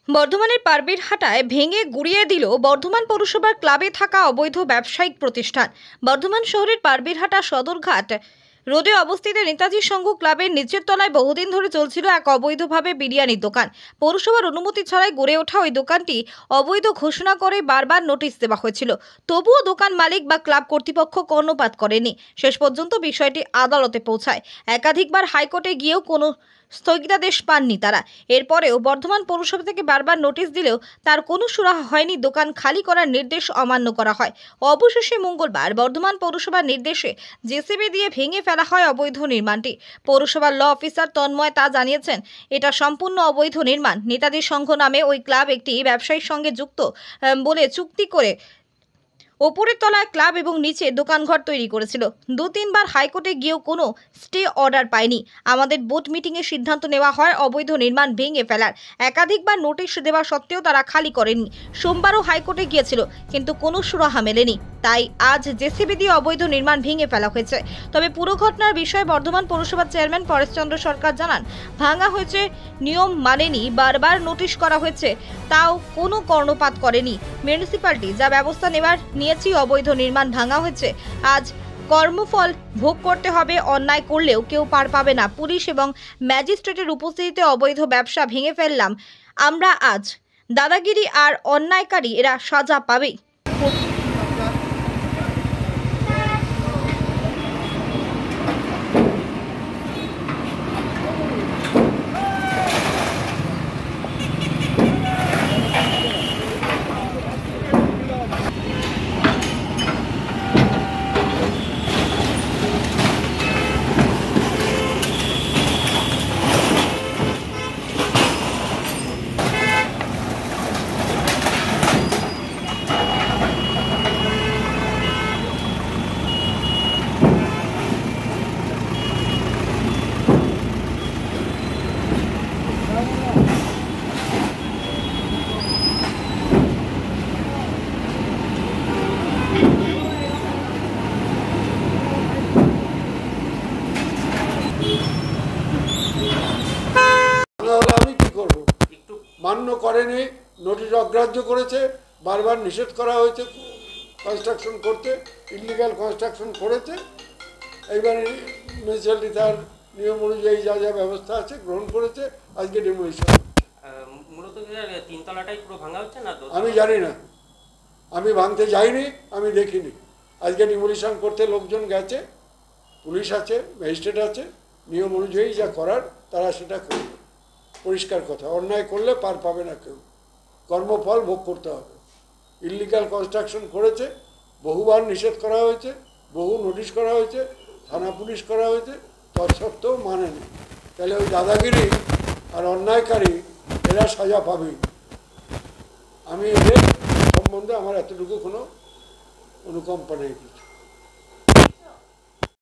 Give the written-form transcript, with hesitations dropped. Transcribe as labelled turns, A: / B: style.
A: বর্ধমানের পারবীরহাটায় ভেঙে গুড়িয়ে দিল বর্ধমান পৌরসভার ক্লাবে থাকা অবৈধ ব্যবসায়িক প্রতিষ্ঠান। বর্ধমান শহরের পারবীরহাটা সদরঘাট রোডে অবস্থিত নেতাজি সংঘ ক্লাবের নিচের তলায় বহুদিন ধরে চলছিল এক অবৈধভাবে বিরিয়ানির দোকান। পৌরসভার অনুমতি ছাড়াই গড়ে ওঠা ওই দোকানটি অবৈধ ঘোষণা করে বারবার নোটিশ দেওয়া হয়েছিল, তবুও দোকান মালিক বা ক্লাব কর্তৃপক্ষ কর্ণপাত করেনি। শেষ পর্যন্ত বিষয়টি আদালতে পৌঁছায়। একাধিকবার হাইকোর্টে গিয়েও কোনো স্থগিতাদেশ পাননি তারা। এরপরেও বর্ধমান পৌরসভা থেকে বারবার নোটিশ দিলেও তার কোনো সুরাহা হয়নি। দোকান খালি করার নির্দেশ অমান্য করা হয়। অবশেষে মঙ্গলবার বর্ধমান পৌরসভার নির্দেশে জেসিবি দিয়ে ভেঙে ফেলা হয় অবৈধ নির্মাণটি। পৌরসভার ল অফিসার তন্ময় তা জানিয়েছেন, এটা সম্পূর্ণ অবৈধ নির্মাণ। নেতাজি সংঘ নামে ওই ক্লাব একটি ব্যবসায়ীর সঙ্গে যুক্ত বলে চুক্তি করে ওপরের তলায় ক্লাব এবং নিচে দোকানঘর তৈরি করেছিল। 2-3 বার হাইকোর্টে গিয়েও কোনো স্টে অর্ডার পায়নি। আমাদের বোর্ড মিটিংয়ে সিদ্ধান্ত নেওয়া হয় অবৈধ নির্মাণ ভেঙে ফেলার। একাধিকবার নোটিশ দেওয়া সত্ত্বেও তারা খালি করেনি। সোমবারও হাইকোর্টে গিয়েছিল, কিন্তু কোনো সুরাহা মেলেনি। তাই আজ জেসিবি দিয়ে অবৈধ নির্মাণ ভেঙে ফেলা হয়েছে। তবে পুরো ঘটনার বিষয়ে বর্ধমান পৌরসভার চেয়ারম্যান পরেশচন্দ্র সরকার জানান, ভাঙা হয়েছে, নিয়ম মানেনি, বারবার নোটিশ করা হয়েছে, তাও কোনো কর্ণপাত করেনি মিউনিসিপ্যালিটি। যা ব্যবস্থা নিয়েছি, অবৈধ নির্মাণ ভাঙা হয়েছে, আজ কর্মফল ভোগ করতে হবে। অন্যায় করলেও কেউ পার পাবে না। পুলিশ এবং ম্যাজিস্ট্রেটের উপস্থিতিতে অবৈধ ব্যবসা ভেঙে ফেললাম আমরা আজ। দাদাগিরি আর অন্যায়কারী এরা সাজা পাবেই।
B: আমি কি করব? মান্য করেনি, নোটিশ অগ্রাহ্য করেছে, বারবার নিষেধ করা হয়েছে কনস্ট্রাকশন করতে, ইলিগাল কনস্ট্রাকশন করেছে। এইবার মিউনিসিপ্যালিটি তার নিয়ম অনুযায়ী যা যা ব্যবস্থা আছে গ্রহণ করেছে। আজকে ডিমোলিশন।
C: মূলত তিনতলাটাই পুরো ভাঙা হচ্ছে না?
B: আমি জানি না, আমি ভাঙতে যাইনি, আমি দেখিনি। আজকে ডিমোলিশন করতে লোকজন গেছে, পুলিশ আছে, ম্যাজিস্ট্রেট আছে, নিয়ম অনুযায়ী যা করার তারা সেটা করবে। পরিষ্কার কথা, অন্যায় করলে পার পাবে না কেউ, কর্মফল ভোগ করতে হবে। ইলিগাল কনস্ট্রাকশন করেছে, বহুবার নিষেধ করা হয়েছে, বহু নোটিশ করা হয়েছে, থানা পুলিশ করা হয়েছে, তৎসত্ত্বেও মানেনি। তাহলে ওই দাদাগিরি আর অন্যায়কারী এরা সাজা পাবেই। আমি এদের সম্বন্ধে আমার এতটুকু কোনো অনুকম্পা নেই কিছু।